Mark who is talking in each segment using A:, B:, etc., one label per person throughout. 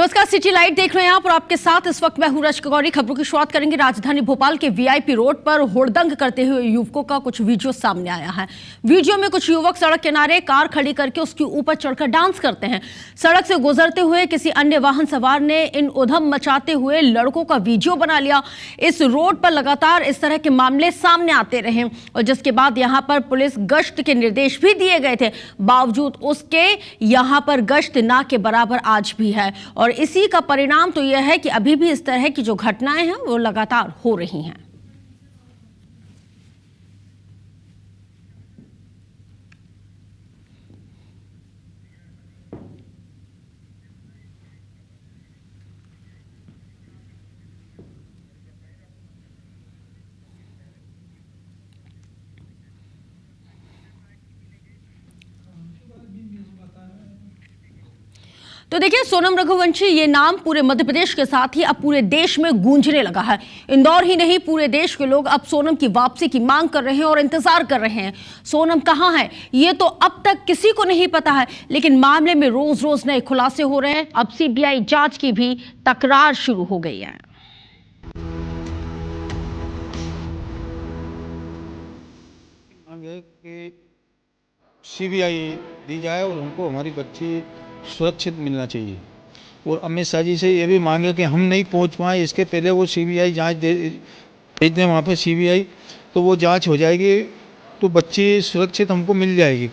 A: नमस्कार, city light देख रहे हैं आप और आपके साथ इस वक्त मैं हूं रश्क गौरी। खबरों की शुरुआत करेंगे। राजधानी भोपाल के वीआईपी रोड पर हुड़दंग करते हुए युवकों का कुछ वीडियो सामने आया है। वीडियो में कुछ युवक सड़क किनारे कार खड़ी करके उसके ऊपर चढ़कर डांस करते हैं। सड़क से गुजरते हुए किसी अन्य वाहन सवार ने इन उधम मचाते हुए लड़कों का वीडियो बना लिया। इस रोड पर लगातार इस तरह के मामले सामने आते रहे और जिसके बाद यहाँ पर पुलिस गश्त के निर्देश भी दिए गए थे। बावजूद उसके यहाँ पर गश्त ना के बराबर आज भी है और इसी का परिणाम तो यह है कि अभी भी इस तरह की जो घटनाएं हैं वो लगातार हो रही हैं। तो देखिए, सोनम रघुवंशी ये नाम पूरे मध्य प्रदेश के साथ ही अब पूरे देश में गूंजने लगा है। इंदौर ही नहीं, पूरे देश के लोग अब सोनम की वापसी की मांग कर रहे हैं और इंतजार कर रहे हैं। सोनम कहां है ये तो अब तक किसी को नहीं पता है, लेकिन मामले में रोज रोज नए खुलासे हो रहे हैं। अब सीबीआई जांच की भी तकरार शुरू हो गई है।
B: सीबीआई दी जाए और उनको हमारी बच्ची सुरक्षित मिलना चाहिए। और अमित शाह जी से ये भी मांगे कि हम नहीं पहुंच पाए, इसके पहले वो सीबीआई जांच भेज दें वहाँ पे सीबीआई, तो वो जांच हो जाएगी तो बच्ची सुरक्षित हमको मिल जाएगी।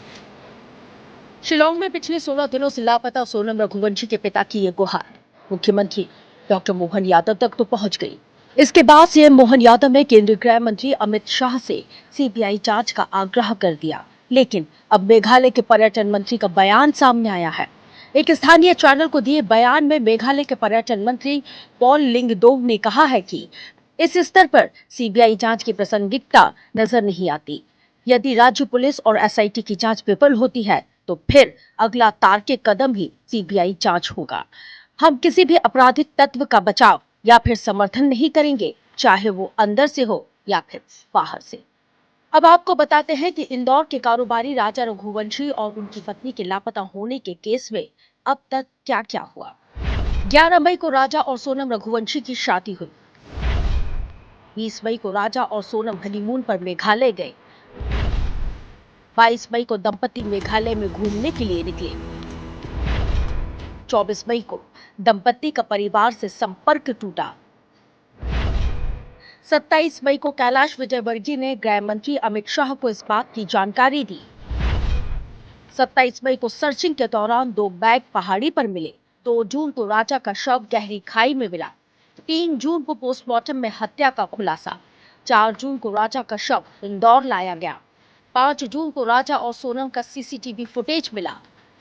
C: शिलांग में पिछले 16 दिनों से लापता सोनम रघुवंशी के पिता की ये गुहार मुख्यमंत्री डॉक्टर मोहन यादव तक तो पहुंच गई। इसके बाद सीएम मोहन यादव ने केंद्रीय गृह मंत्री अमित शाह से सीबीआई जांच का आग्रह कर दिया। लेकिन अब मेघालय के पर्यटन मंत्री का बयान सामने आया है। एक स्थानीय चैनल को दिए बयान में मेघालय के पर्यटन मंत्री पॉल लिंगदोव ने कहा है कि इस स्तर पर सीबीआई जांच की प्रासंगिकता नजर नहीं आती। यदि राज्य पुलिस और एसआईटी की जांच विफल होती है तो फिर अगला तार्किक कदम ही सीबीआई जांच होगा। हम किसी भी आपराधिक तत्व का बचाव या फिर समर्थन नहीं करेंगे, चाहे वो अंदर से हो या फिर बाहर से। अब आपको बताते हैं कि इंदौर के कारोबारी राजा रघुवंशी और उनकी पत्नी के लापता होने के केस में अब तक क्या क्या हुआ। 11 मई को राजा और सोनम रघुवंशी की शादी हुई। 20 मई को राजा और सोनम हनीमून पर मेघालय गए। 22 मई को दंपति मेघालय में घूमने के लिए निकले। 24 मई को दंपति का परिवार से संपर्क टूटा। 27 मई को कैलाश विजयवर्गीय ने गृह मंत्री अमित शाह को इस बात की जानकारी दी। 27 मई को सर्चिंग के दौरान 2 बैग पहाड़ी पर मिले। 2 जून को राजा का शव गहरी खाई में मिला। 3 जून को पोस्टमार्टम में हत्या का खुलासा। 4 जून को राजा का शव इंदौर लाया गया। 5 जून को राजा और सोनम का सीसीटीवी फुटेज मिला।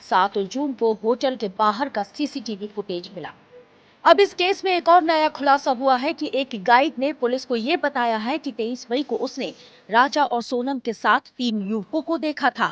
C: 7 जून को होटल के बाहर का सीसीटीवी फुटेज मिला। अब इस केस में एक और नया खुलासा हुआ है कि एक गाइड ने पुलिस को यह बताया है कि 23 मई को उसने राजा और सोनम के साथ 3 युवकों को देखा था।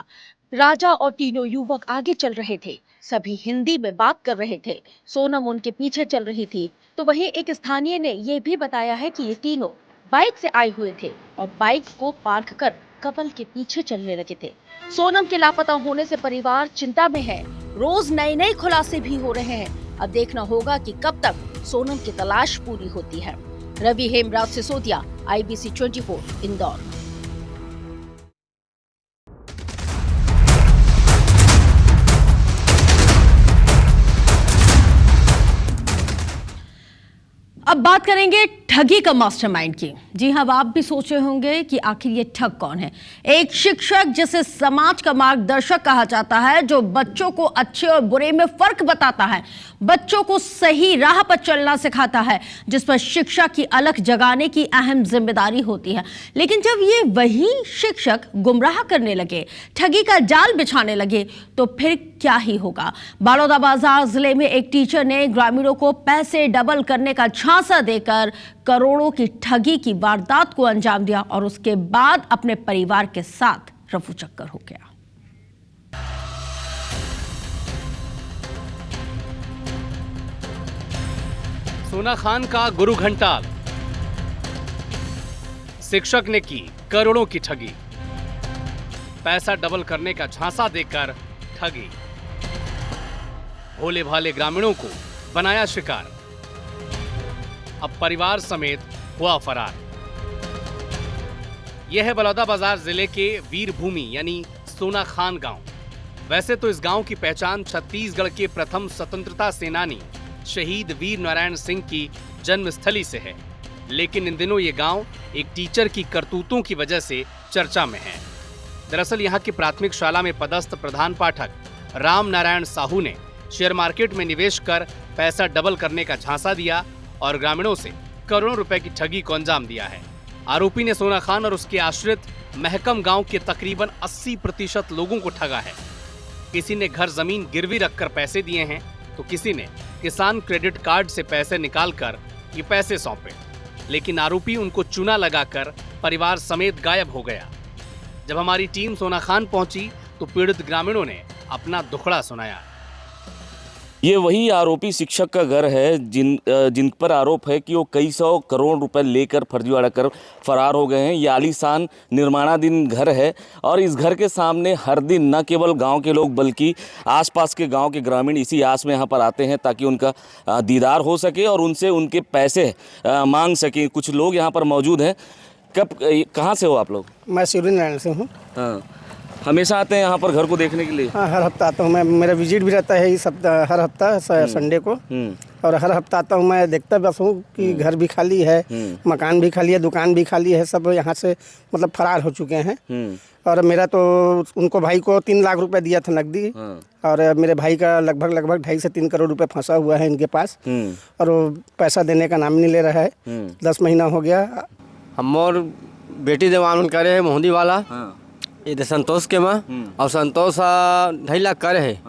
C: राजा और तीनों युवक आगे चल रहे थे, सभी हिंदी में बात कर रहे थे। सोनम उनके पीछे चल रही थी। तो वहीं एक स्थानीय ने यह भी बताया है कि ये तीनों बाइक से आए हुए थे और बाइक को पार्क कर कपल के पीछे चलने लगे थे। सोनम के लापता होने से परिवार चिंता में है। रोज नए खुलासे भी हो रहे हैं। अब देखना होगा कि कब तक सोनम की तलाश पूरी होती है। रवि हेमराज सिसोदिया, IBC 24, इंदौर।
A: अब बात करेंगे ठगी का मास्टरमाइंड की। जी हाँ, आप भी सोच रहे होंगे कि आखिर ये ठग कौन है। एक शिक्षक जिसे समाज का मार्गदर्शक कहा जाता है, जो बच्चों को अच्छे और बुरे में फर्क बताता है, बच्चों को सही राह पर चलना सिखाता है, जिस पर शिक्षा की अलख जगाने की अहम जिम्मेदारी होती है। लेकिन जब ये वही शिक्षक गुमराह करने लगे, ठगी का जाल बिछाने लगे, तो फिर क्या ही होगा। बलौदाबाजार जिले में एक टीचर ने ग्रामीणों को पैसे डबल करने का झांसा देकर करोड़ों की ठगी की वारदात को अंजाम दिया और उसके बाद अपने परिवार के साथ रफू चक्कर हो गया।
D: सोना खान का गुरु घंटाल, शिक्षक ने की करोड़ों की ठगी। पैसा डबल करने का झांसा देकर ठगी। भोले भाले ग्रामीणों को बनाया शिकार, अब परिवार समेत हुआ फरार। यह है बलौदाबाजार जिले के वीरभूमि यानी सोना खान गांव। वैसे तो इस गांव की पहचान छत्तीसगढ़ के प्रथम स्वतंत्रता सेनानी शहीद वीर नारायण सिंह की जन्मस्थली से है, लेकिन इन दिनों ये गांव एक टीचर की करतूतों की वजह से चर्चा में है। दरअसल यहाँ की प्राथमिक शाला में पदस्थ प्रधान पाठक राम नारायण साहू ने शेयर मार्केट में निवेश कर पैसा डबल करने का झांसा दिया और ग्रामीणों से करोड़ों रुपए की ठगी को अंजाम दिया है। आरोपी ने सोना खान और उसके आश्रित महकम गांव के तकरीबन 80% लोगों को ठगा है। किसी ने घर जमीन गिरवी रखकर पैसे दिए हैं, तो किसी ने किसान क्रेडिट कार्ड से पैसे निकालकर ये पैसे सौंपे, लेकिन आरोपी उनको चूना लगाकर परिवार समेत गायब हो गया। जब हमारी टीम सोना खान पहुंची तो पीड़ित ग्रामीणों ने अपना दुखड़ा सुनाया।
E: ये वही आरोपी शिक्षक का घर है जिन पर आरोप है कि वो कई सौ करोड़ रुपए लेकर फर्जीवाड़ा कर फरार हो गए हैं। ये आलीशान निर्माणाधीन घर है और इस घर के सामने हर दिन न केवल गांव के लोग बल्कि आसपास के गांव के ग्रामीण इसी आस में यहाँ पर आते हैं ताकि उनका दीदार हो सके और उनसे उनके पैसे मांग सकें। कुछ लोग यहाँ पर मौजूद हैं। कहाँ से हो आप लोग? मैं
F: सूर्य नारायण से हूँ।
E: हाँ, हमेशा आते हैं यहाँ पर घर को देखने के लिए?
F: हाँ, हर हफ्ता आता हूँ मैं। मेरा विजिट भी रहता है इस हफ्ता, हर हफ्ता संडे को, और हर हफ्ता आता हूँ मैं। देखता बस हूँ कि घर भी खाली है, मकान भी खाली है, दुकान भी खाली है। सब यहाँ से मतलब फरार हो चुके हैं। और मेरा तो उनको भाई को 3 लाख रुपए दिया था नकदी, और मेरे भाई का लगभग 2.5 से 3 करोड़ रुपए फंसा हुआ है इनके पास, और वो पैसा देने का नाम नहीं ले रहा है। 10 महीना हो गया।
G: हम और बेटी देवान करे है मोहदी वाला, इधर संतोष के माँ, और संतोष 2.5 लाख करे है,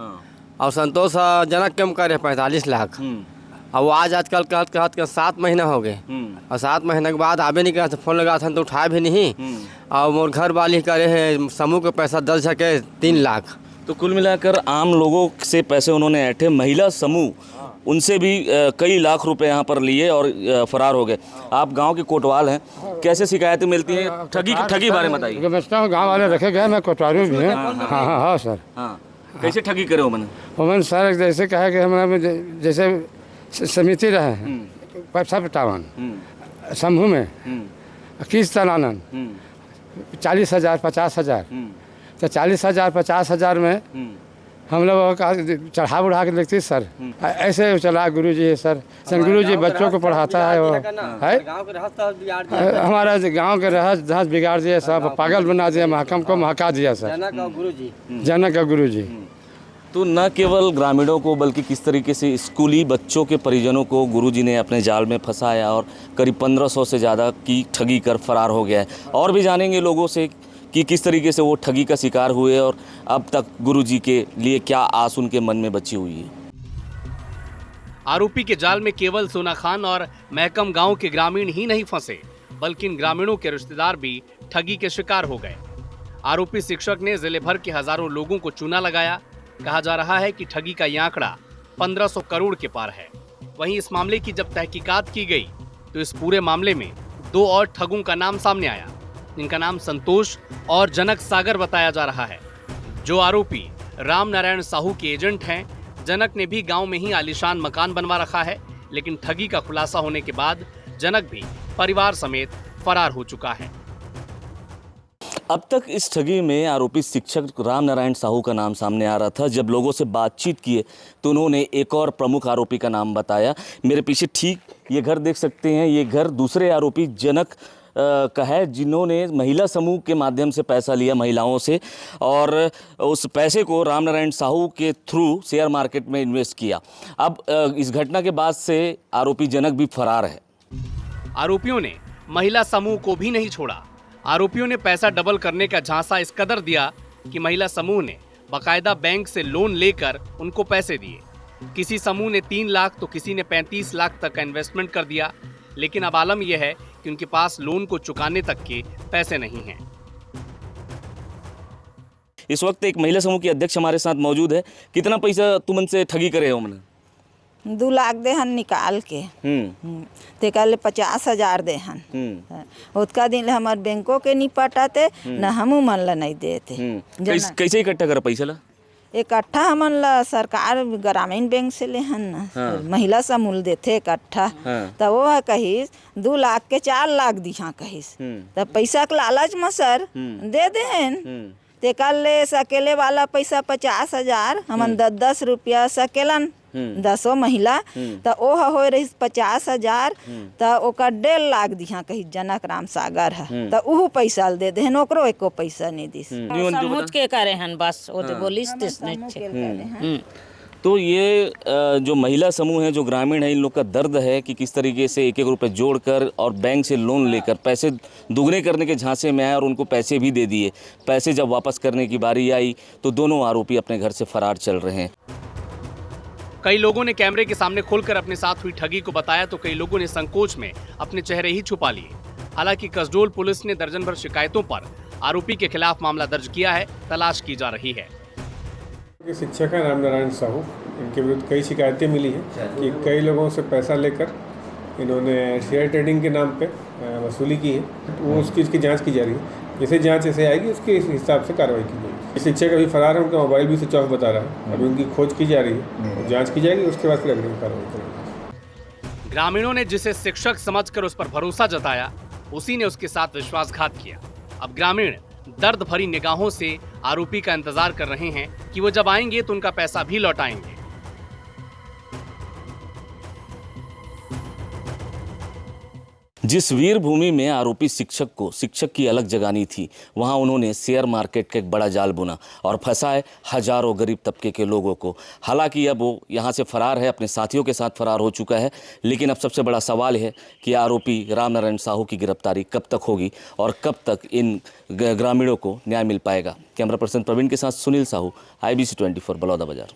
G: और संतोष जनक के करे 45 लाख। और वो आजकल कहत के 7 महीना हो गए, और 7 महीने के बाद आवे नहीं करा, फोन लगा था तो उठाए भी नहीं। और मोर घर वाली करे है समूह के पैसा दल सके 3 लाख।
E: तो कुल मिलाकर आम लोगों से पैसे उन्होंने ऐंठे, महिला समूह उनसे भी कई लाख रुपए यहाँ पर लिए और फरार हो गए। आप गांव के कोतवाल हैं, कैसे शिकायतें मिलती हैं ठगी बारे में बताइए।
H: समझता हूँ गाँव वाले रखे गए, मैं कोतवाली भी हैं। हाँ सर।
E: हाँ, कैसे ठगी करे हो
H: मैंने सर जैसे कहा कि हमारे जैसे समिति रहे हैं पैसा पटावन समूह में किस तलानन 40,000 50,000, तो 40,000 50,000 में हम लोग का चढ़ा बढ़ा के देखते सर। ऐसे चला गुरुजी है सर, गुरुजी बच्चों को पढ़ाता है, वो है हमारा गांव के रहस बिगाड़ दिया, सब पागल बना दिया, महकम को महका दिया सर। जनक का गुरुजी।
E: तो न केवल ग्रामीणों को बल्कि किस तरीके से स्कूली बच्चों के परिजनों को गुरुजी ने अपने जाल में फंसाया और करीब 1500 से ज़्यादा की ठगी कर फरार हो गया है। और भी जानेंगे लोगों से कि किस तरीके से वो ठगी का शिकार हुए और अब तक गुरुजी के लिए क्या आस उनके मन में बची हुई है।
D: आरोपी के जाल में केवल सोना खान और महकम गांव के ग्रामीण ही नहीं फंसे, बल्कि इन ग्रामीणों के रिश्तेदार भी ठगी के शिकार हो गए। आरोपी शिक्षक ने जिले भर के हजारों लोगों को चूना लगाया। कहा जा रहा है कि ठगी का ये आंकड़ा 1500 करोड़ के पार है। वहीं इस मामले की जब तहकीकात की गई तो इस पूरे मामले में 2 और ठगों का नाम सामने आया, जिनका नाम संतोष और जनक सागर बताया जा रहा है। जो आरोपी राम नारायण साहू के एजेंट हैं, जनक ने भी गांव में ही आलीशान मकान बनवा रखा है, लेकिन ठगी का खुलासा होने के बाद जनक भी परिवार समेत फरार हो चुका है।
E: अब तक इस ठगी में आरोपी शिक्षक राम नारायण साहू का नाम सामने आ रहा था। जब लोगों से बातचीत किए तो उन्होंने एक और प्रमुख आरोपी का नाम बताया। मेरे पीछे ठीक ये घर देख सकते हैं, ये घर दूसरे आरोपी जनक का है, जिन्होंने महिला समूह के माध्यम से पैसा लिया महिलाओं से और उस पैसे को राम नारायण साहू के थ्रू शेयर मार्केट में इन्वेस्ट किया। अब इस घटना के बाद से आरोपी जनक भी फरार है।
D: आरोपियों ने महिला समूह को भी नहीं छोड़ा। आरोपियों ने पैसा डबल करने का झांसा इस कदर दिया कि महिला समूह ने बाकायदा बैंक से लोन लेकर उनको पैसे दिए। किसी समूह ने 3 लाख तो किसी ने 35 लाख तक का इन्वेस्टमेंट कर दिया, लेकिन अब आलम यह है कि उनके पास लोन को चुकाने तक के पैसे नहीं हैं।
E: इस वक्त एक महिला समूह की अध्यक्ष हमारे साथ मौजूद है। कितना पैसा तुमन से ठगी करे हो? मैंने
I: 2 लाख देहन निकाल के ते कल 50,000 देहन। उतका दिन हमार बैंकों के नहीं पटाते न हमू मन ला नहीं देते।
E: कैसे इकट्ठा कर पैसा ला?
I: इकट्ठा हमन ला सरकार ग्रामीण बैंक से ले हन ना महिला समूह देथे इकट्ठा तो वो है कहिस 2 लाख के 4 लाख दिहा कहिस तब पैसा के लालच में सर दे देन ते कल ले सकेले वाला पैसा 50,000 हमन 10 रुपया सकेलन 10 महिला तो ओ हो रही 50,000 तो ओकर 1.5 लाख दिहा कही जनक राम सागर है तो उहू पैसा दे देहन ओकरो एको पैसा नहीं दिस
J: समझ के करे हन बस वो तो बोलिस तिसने।
E: तो ये जो महिला समूह है जो ग्रामीण है इन लोग का दर्द है कि किस तरीके से 1-1 रुपये जोड़कर और बैंक से लोन लेकर पैसे दुगने करने के झांसे में आए और उनको पैसे भी दे दिए। पैसे जब वापस करने की बारी आई तो दोनों आरोपी अपने घर से फरार चल रहे हैं।
D: कई लोगों ने कैमरे के सामने खोलकर अपने साथ हुई ठगी को बताया तो कई लोगों ने संकोच में अपने चेहरे ही छुपा लिए। हालांकि कसडोल पुलिस ने दर्जन भर शिकायतों पर आरोपी के खिलाफ मामला दर्ज किया है, तलाश की जा रही है।
K: शिक्षक है राम नारायण साहू, इनके विरुद्ध कई शिकायतें मिली हैं कि कई लोगों से पैसा लेकर इन्होंने शेयर ट्रेडिंग के नाम पे वसूली की है। वो उसकी इसकी जांच की जा रही है, जैसे जांच ऐसे आएगी उसके हिसाब से कार्रवाई की जाएगी। शिक्षक अभी फरार है, उनका मोबाइल भी स्विच ऑफ बता रहा है, अभी उनकी खोज की जा रही है, जाँच की जाएगी, उसके बाद फिर अगली कार्रवाई करेंगे।
D: ग्रामीणों ने जिसे शिक्षक समझकर उस पर भरोसा जताया उसी ने उसके साथ विश्वासघात किया। अब ग्रामीण दर्द भरी निगाहों से आरोपी का इंतजार कर रहे हैं कि वो जब आएंगे तो उनका पैसा भी लौटाएंगे।
E: जिस वीर भूमि में आरोपी शिक्षक को शिक्षक की अलग जगानी थी, वहां उन्होंने शेयर मार्केट का एक बड़ा जाल बुना और फंसाए हजारों गरीब तबके के लोगों को। हालांकि अब वो यहां से फरार है, अपने साथियों के साथ फरार हो चुका है। लेकिन अब सबसे बड़ा सवाल है कि आरोपी राम नारायण साहू की गिरफ्तारी कब तक होगी और कब तक इन ग्रामीणों को न्याय मिल पाएगा। कैमरा पर्सन प्रवीण के साथ सुनील साहू, IBC 24 बलौदाबाजार।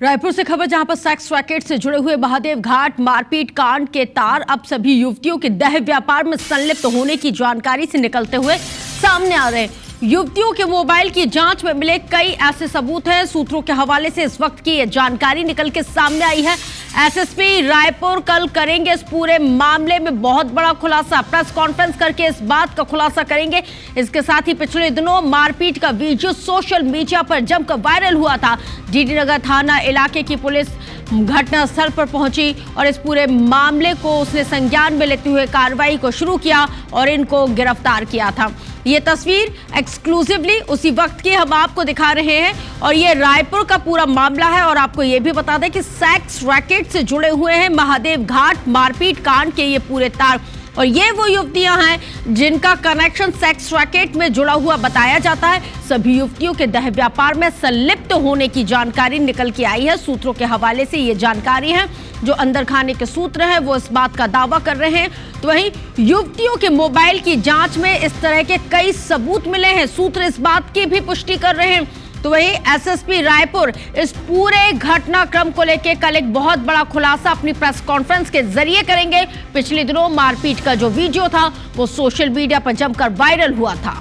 A: रायपुर से खबर, जहां पर सेक्स रैकेट से जुड़े हुए महादेव घाट मारपीट कांड के तार अब सभी युवतियों के दह व्यापार में संलिप्त होने की जानकारी से निकलते हुए सामने आ रहे हैं। युवतियों के मोबाइल की जांच में मिले कई ऐसे सबूत हैं। सूत्रों के हवाले से इस वक्त की ये जानकारी निकल के सामने आई है। एसएसपी रायपुर कल करेंगे इस पूरे मामले में बहुत बड़ा खुलासा, प्रेस कॉन्फ्रेंस करके इस बात का खुलासा करेंगे। इसके साथ ही पिछले दिनों मारपीट का वीडियो सोशल मीडिया पर जमकर वायरल हुआ था। डीडी नगर थाना इलाके की पुलिस घटनास्थल पर पहुंची और इस पूरे मामले को उसने संज्ञान में लेते हुए कार्रवाई को शुरू किया और इनको गिरफ्तार किया था। ये तस्वीर एक्सक्लूसिवली उसी वक्त की हम आपको दिखा रहे हैं और ये रायपुर का पूरा मामला है। और आपको ये भी बता दें कि सेक्स रैकेट से जुड़े हुए हैं महादेव घाट मारपीट कांड के ये पूरे तार, और ये वो युवतियां हैं जिनका कनेक्शन सेक्स रैकेट में जुड़ा हुआ बताया जाता है। सभी युवतियों के दह व्यापार में संलिप्त होने की जानकारी निकल के आई है। सूत्रों के हवाले से ये जानकारी है, जो अंदर खाने के सूत्र हैं वो इस बात का दावा कर रहे हैं। तो वहीं युवतियों के मोबाइल की जांच में इस तरह के कई सबूत मिले हैं। सूत्र इस बात की भी पुष्टि कर रहे हैं। तो वहीं एसएसपी रायपुर इस पूरे घटनाक्रम को लेकर कल एक बहुत बड़ा खुलासा अपनी प्रेस कॉन्फ्रेंस के जरिए करेंगे। पिछले दिनों मारपीट का जो वीडियो था वो सोशल मीडिया पर जमकर वायरल हुआ था।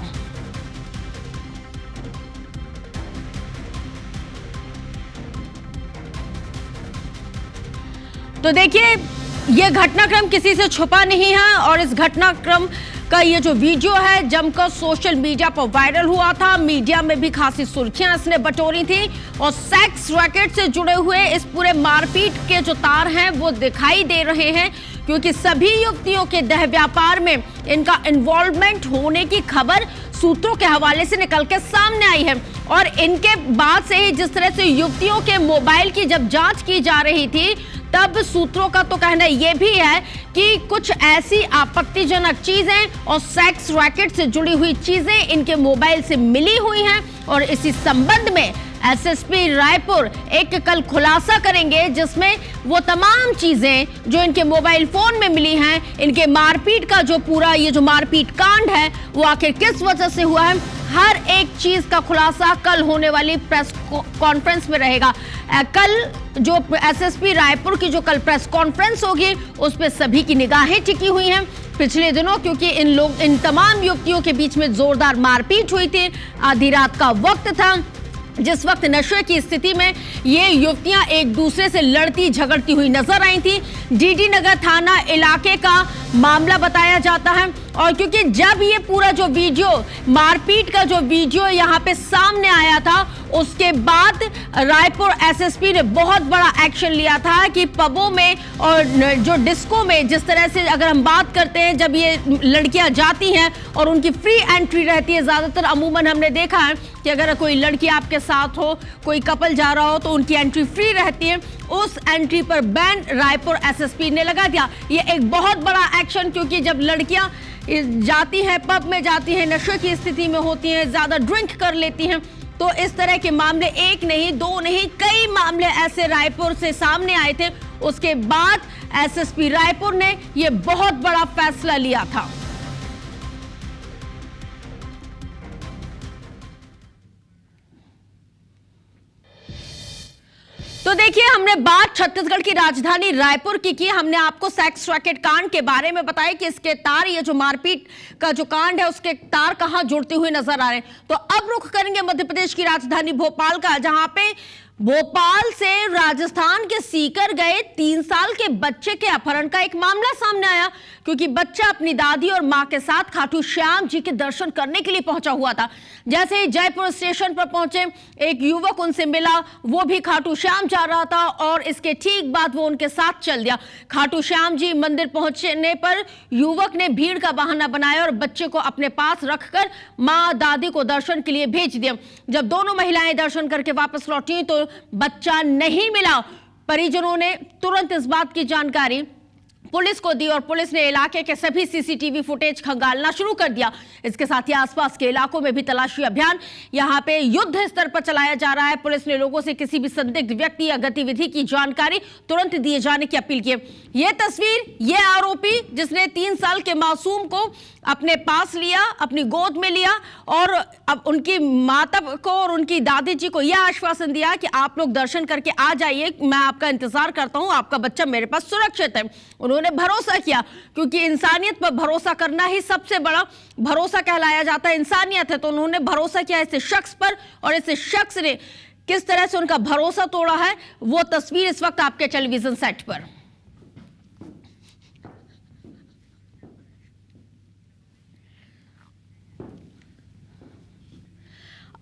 A: तो देखिए, यह घटनाक्रम किसी से छुपा नहीं है और इस घटनाक्रम का ये जो वीडियो है जमकर सोशल मीडिया पर वायरल हुआ था। मीडिया में भी खासी सुर्खियां इसने बटोरी थी और सेक्स रैकेट से जुड़े हुए इस पूरे मारपीट के जो तार हैं वो दिखाई दे रहे हैं, क्योंकि सभी युवतियों के दह व्यापार में इनका इन्वॉल्वमेंट होने की खबर सूत्रों के हवाले से निकल के सामने आई है। और इनके बाद से ही जिस तरह से युवतियों के मोबाइल की जब जांच की जा रही थी, तब सूत्रों का तो कहना ये भी है कि कुछ ऐसी आपत्तिजनक चीजें और सेक्स रैकेट से जुड़ी हुई चीजें इनके मोबाइल से मिली हुई हैं। और इसी संबंध में एसएसपी रायपुर एक कल खुलासा करेंगे, जिसमें वो तमाम चीजें जो इनके मोबाइल फोन में मिली हैं, इनके मारपीट का जो पूरा ये जो मारपीट कांड है वो आखिर किस वजह से हुआ है, हर एक चीज का खुलासा कल होने वाली प्रेस कॉन्फ्रेंस में रहेगा। कल जो एसएसपी रायपुर की जो कल प्रेस कॉन्फ्रेंस होगी उस पर सभी की निगाहें टिकी हुई हैं। पिछले दिनों क्योंकि इन तमाम युवतियों के बीच में जोरदार मारपीट हुई थी, आधी रात का वक्त था, जिस वक्त नशे की स्थिति में ये युवतियां एक दूसरे से लड़ती झगड़ती हुई नजर आई थी। डीडी नगर थाना इलाके का मामला बताया जाता है और क्योंकि जब ये पूरा जो वीडियो मारपीट का जो वीडियो यहाँ पे सामने आया था, उसके बाद रायपुर एसएसपी ने बहुत बड़ा एक्शन लिया था कि पबों में और जो डिस्को में जिस तरह से अगर हम बात करते हैं, जब ये लड़कियां जाती हैं और उनकी फ्री एंट्री रहती है, ज़्यादातर अमूमन हमने देखा है कि अगर कोई लड़की आपके साथ हो, कोई कपल जा रहा हो तो उनकी एंट्री फ्री रहती है, उस एंट्री पर बैन रायपुर एसएसपी ने लगा दिया। ये एक बहुत बड़ा एक्शन, क्योंकि जब लड़कियां जाती हैं, पब में जाती हैं, नशे की स्थिति में होती हैं, ज्यादा ड्रिंक कर लेती हैं, तो इस तरह के मामले एक नहीं, दो नहीं, कई मामले ऐसे रायपुर से सामने आए थे। उसके बाद एसएसपी रायपुर ने यह बहुत बड़ा फैसला लिया था। तो देखिए, हमने बात छत्तीसगढ़ की राजधानी रायपुर की हमने आपको सेक्स रैकेट कांड के बारे में बताया कि इसके तार, ये जो मारपीट का जो कांड है, उसके तार कहां जुड़ते हुए नजर आ रहे हैं। तो अब रुख करेंगे मध्य प्रदेश की राजधानी भोपाल का, जहां पे भोपाल से राजस्थान के सीकर गए 3 साल के बच्चे के अपहरण का एक मामला सामने आया, क्योंकि बच्चा अपनी दादी और मां के साथ खाटू श्याम जी के दर्शन करने के लिए पहुंचा हुआ था। जैसे ही जयपुर स्टेशन पर पहुंचे, एक युवक उनसे मिला, वो भी खाटू श्याम जा रहा था और इसके ठीक बाद वो उनके साथ चल दिया। खाटू श्याम जी मंदिर पहुंचने पर युवक ने भीड़ का बहाना बनाया और बच्चे को अपने पास रखकर मां दादी को दर्शन के लिए भेज दिया। जब दोनों महिलाएं दर्शन करके वापस लौटी तो बच्चा नहीं मिला। परिजनों ने तुरंत इस बात की जानकारी पुलिस को दी और पुलिस ने इलाके के सभी सीसीटीवी फुटेज खंगालना शुरू कर दिया। इसके साथ ही आसपास के इलाकों में भी तलाशी अभियान यहां पे युद्ध स्तर पर चलाया जा रहा है। पुलिस ने लोगों से किसी भी संदिग्ध व्यक्ति या गतिविधि की जानकारी तुरंत दिए जाने की अपील की। ये तस्वीर, ये आरोपी जिसने 3 साल के मासूम को अपने पास लिया, अपनी गोद में लिया और अब उनकी माता को और उनकी दादी जी को यह आश्वासन दिया कि आप लोग दर्शन करके आ जाइए, मैं आपका इंतजार करता हूं, आपका बच्चा मेरे पास सुरक्षित है। उन्होंने भरोसा किया, क्योंकि इंसानियत पर भरोसा करना ही सबसे बड़ा भरोसा कहलाया जाता है, इंसानियत है। तो उन्होंने भरोसा किया इस शख्स पर, और इस शख्स ने किस तरह से उनका भरोसा तोड़ा है, वो तस्वीर इस वक्त आपके टेलीविजन सेट पर।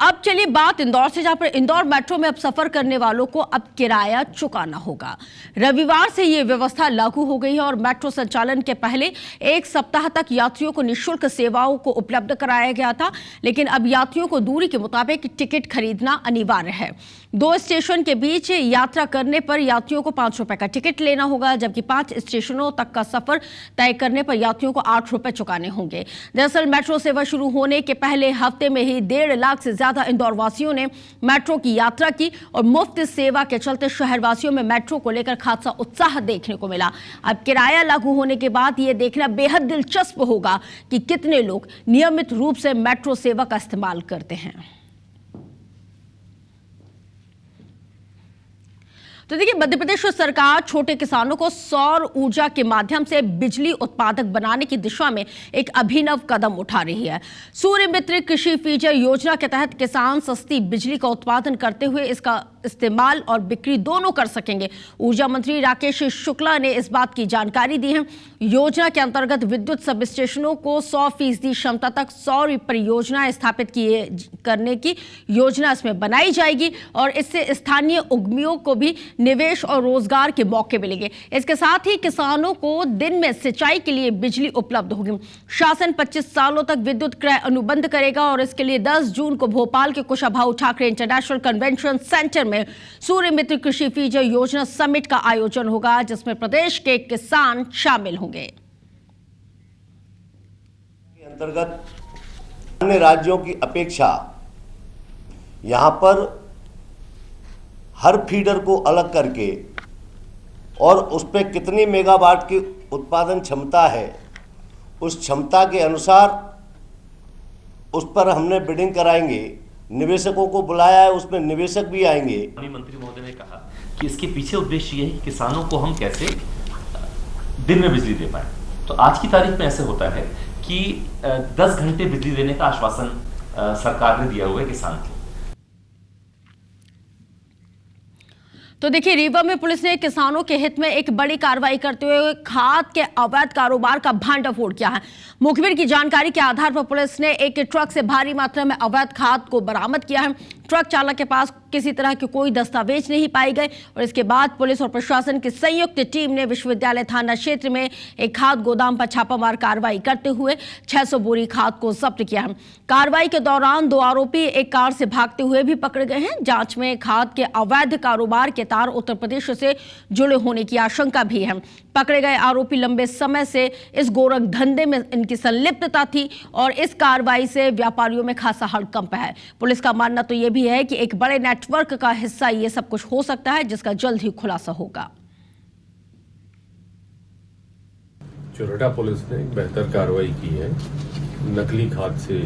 A: अब चलिए बात इंदौर से, जहां पर इंदौर मेट्रो में अब सफर करने वालों को अब किराया चुकाना होगा। रविवार से ये व्यवस्था लागू हो गई है और मेट्रो संचालन के पहले 1 सप्ताह तक यात्रियों को निःशुल्क सेवाओं को उपलब्ध कराया गया था, लेकिन अब यात्रियों को दूरी के मुताबिक टिकट खरीदना अनिवार्य है। 2 स्टेशन के बीच यात्रा करने पर यात्रियों को 5 रुपए का टिकट लेना होगा, जबकि 5 स्टेशनों तक का सफर तय करने पर यात्रियों को 8 रुपए चुकाने होंगे। दरअसल मेट्रो सेवा शुरू होने के पहले हफ्ते में ही 1.5 लाख से ज्यादा इंदौर वासियों ने मेट्रो की यात्रा की और मुफ्त सेवा के चलते शहर वासियों में मेट्रो को लेकर खासा उत्साह देखने को मिला। अब किराया लागू होने के बाद यह देखना बेहद दिलचस्प होगा कि कितने लोग नियमित रूप से मेट्रो सेवा का इस्तेमाल करते हैं। तो देखिए, मध्य प्रदेश सरकार छोटे किसानों को सौर ऊर्जा के माध्यम से बिजली उत्पादक बनाने की दिशा में एक अभिनव कदम उठा रही है। सूर्य मित्र कृषि फीचर योजना के तहत किसान सस्ती बिजली का उत्पादन करते हुए इसका इस्तेमाल और बिक्री दोनों कर सकेंगे। ऊर्जा मंत्री राकेश शुक्ला ने इस बात की जानकारी दी है। योजना के अंतर्गत विद्युत सब स्टेशनों को 100% क्षमता तक सौर परियोजनाएं स्थापित करने की योजना इसमें बनाई जाएगी और इससे स्थानीय उद्यमियों को भी निवेश और रोजगार के मौके मिलेंगे। इसके साथ ही किसानों को दिन में सिंचाई के लिए बिजली उपलब्ध होगी। शासन 25 सालों तक विद्युत क्रय अनुबंध करेगा और इसके लिए 10 जून को भोपाल के Kushabhau Thackeray international convention centre में सूर्य मित्र कृषि फीचर योजना समिट का आयोजन होगा, जिसमें प्रदेश के किसान शामिल होंगे।
L: अंतर्गत अन्य राज्यों की अपेक्षा यहां पर हर फीडर को अलग करके और उस पर कितनी मेगावाट की उत्पादन क्षमता है, उस क्षमता के अनुसार उस पर हमने बिडिंग कराएंगे। निवेशकों को बुलाया है, उसमें निवेशक भी आएंगे।
M: मंत्री महोदय ने कहा कि इसके पीछे उद्देश्य ये है कि किसानों को हम कैसे दिन में बिजली दे पाए। तो आज की तारीख में ऐसे होता है कि 10 घंटे बिजली देने का आश्वासन सरकार ने दिया हुआ है किसान को।
A: तो देखिए, रीवा में पुलिस ने किसानों के हित में एक बड़ी कार्रवाई करते हुए खाद के अवैध कारोबार का भंडाफोड़ किया है। मुखबिर की जानकारी के आधार पर पुलिस ने एक ट्रक से भारी मात्रा में अवैध खाद को बरामद किया है। ट्रक चालक के पास किसी तरह के कोई दस्तावेज नहीं पाए गए और इसके बाद पुलिस और प्रशासन की संयुक्त टीम ने विश्वविद्यालय थाना क्षेत्र में एक खाद गोदाम पर छापामार कार्रवाई करते हुए 600 बोरी खाद को जब्त किया है। कार्रवाई के दौरान 2 आरोपी एक कार से भागते हुए भी पकड़े गए हैं। जांच में खाद के अवैध कारोबार के तार उत्तर प्रदेश से जुड़े होने की आशंका भी है। पकड़े गए आरोपी लंबे समय से इस गोरख धंधे में इनकी संलिप्तता थी और इस कार्रवाई से व्यापारियों में खासा हड़कंप है। पुलिस का मानना तो यह भी है कि एक बड़े नेटवर्क का हिस्सा ये सब कुछ हो सकता है, जिसका जल्द ही खुलासा होगा।
N: चोरठा पुलिस ने एक बेहतर कार्रवाई की है। नकली खाद से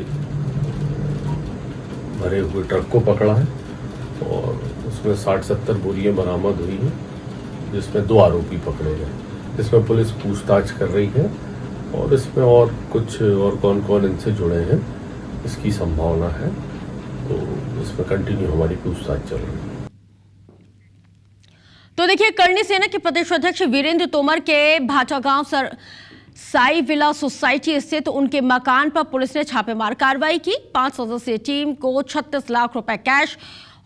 N: भरे हुए ट्रक को पकड़ा है और उसमें 60-70 बोरियां बरामद हुई हैं, जिसमें 2 आरोपी पकड़े गए। इसमें पुलिस पूछताछ कर रही है और इसमें और कुछ और कौन-कौन इनसे जुड़े हैं इसकी संभावना है, तो इसमें कंटिन्यू हमारी पूछताछ चल रही है।
A: तो देखिए, करनी सेना के प्रदेश अध्यक्ष वीरेंद्र तोमर के भाटागांव साई विला सोसाइटी स्थित उनके मकान पर पुलिस ने छापेमार कार्रवाई की। 5 सदस्यीय टीम को 36 लाख रुपए कैश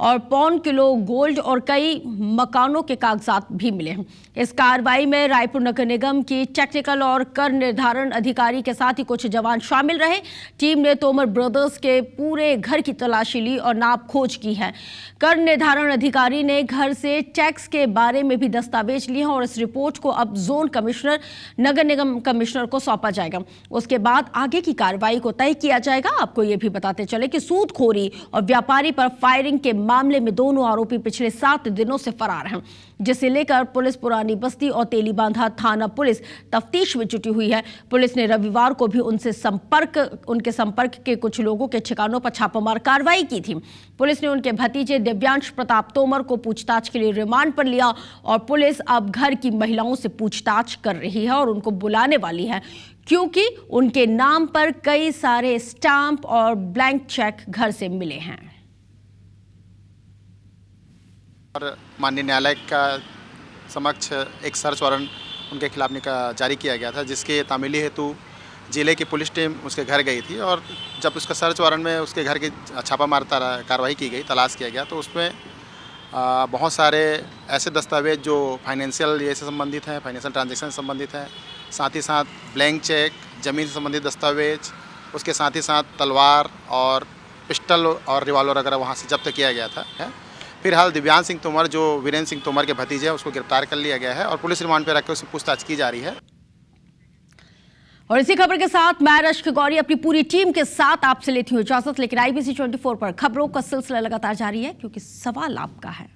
A: और 1.25 किलो गोल्ड और कई मकानों के कागजात भी मिले हैं। इस कार्रवाई में रायपुर नगर निगम की टेक्निकल और कर निर्धारण अधिकारी के साथ ही कुछ जवान शामिल रहे। टीम ने तोमर ब्रदर्स के पूरे घर की तलाशी ली और नाप खोज की है। कर निर्धारण अधिकारी ने घर से टैक्स के बारे में भी दस्तावेज लिए हैं और इस रिपोर्ट को अब जोन कमिश्नर, नगर निगम कमिश्नर को सौंपा जाएगा। उसके बाद आगे की कार्रवाई को तय किया जाएगा। आपको ये भी बताते चले कि सूदखोरी और व्यापारी पर फायरिंग के मामले में दोनों आरोपी पिछले 7 दिनों से फरार हैं, जिसे लेकर पुलिस पुरानी बस्ती और तेलीबांधा थाना पुलिस तफ्तीश में जुटी हुई है। पुलिस ने रविवार को भी उनके संपर्क के कुछ लोगों के ठिकानों पर छापामार कार्रवाई की थी। पुलिस ने उनके भतीजे दिव्यांश प्रताप तोमर को पूछताछ के लिए रिमांड पर लिया और पुलिस अब घर की महिलाओं से पूछताछ कर रही है और उनको बुलाने वाली है, क्योंकि उनके नाम पर कई सारे स्टाम्प और ब्लैंक चेक घर से मिले हैं।
O: और माननीय न्यायालय का समक्ष एक सर्च वारंट उनके खिलाफ जारी किया गया था, जिसके तामीली हेतु जिले की पुलिस टीम उसके घर गई थी और जब उसका सर्च वारंट में उसके घर की छापामार कार्रवाई की गई, तलाश किया गया, तो उसमें बहुत सारे ऐसे दस्तावेज जो फाइनेंशियल ये से संबंधित हैं, फाइनेंशियल ट्रांजैक्शन से संबंधित हैं, साथ ही साथ ब्लैंक चेक, ज़मीन से संबंधित दस्तावेज, उसके साथ ही साथ तलवार और पिस्टल और रिवॉल्वर वगैरह वहाँ से जब्त किया गया था। फिलहाल दिव्यांश सिंह तोमर जो वीरेंद्र सिंह तोमर के भतीजे हैं, उसको गिरफ्तार कर लिया गया है और पुलिस रिमांड पर रखकर उसकी पूछताछ की जा रही है।
A: और इसी खबर के साथ मैं रश्क गौरी अपनी पूरी टीम के साथ आपसे लेती हूँ इजाजत, लेकिन IBC 24 पर खबरों का सिलसिला लगातार जारी है, क्योंकि सवाल आपका है।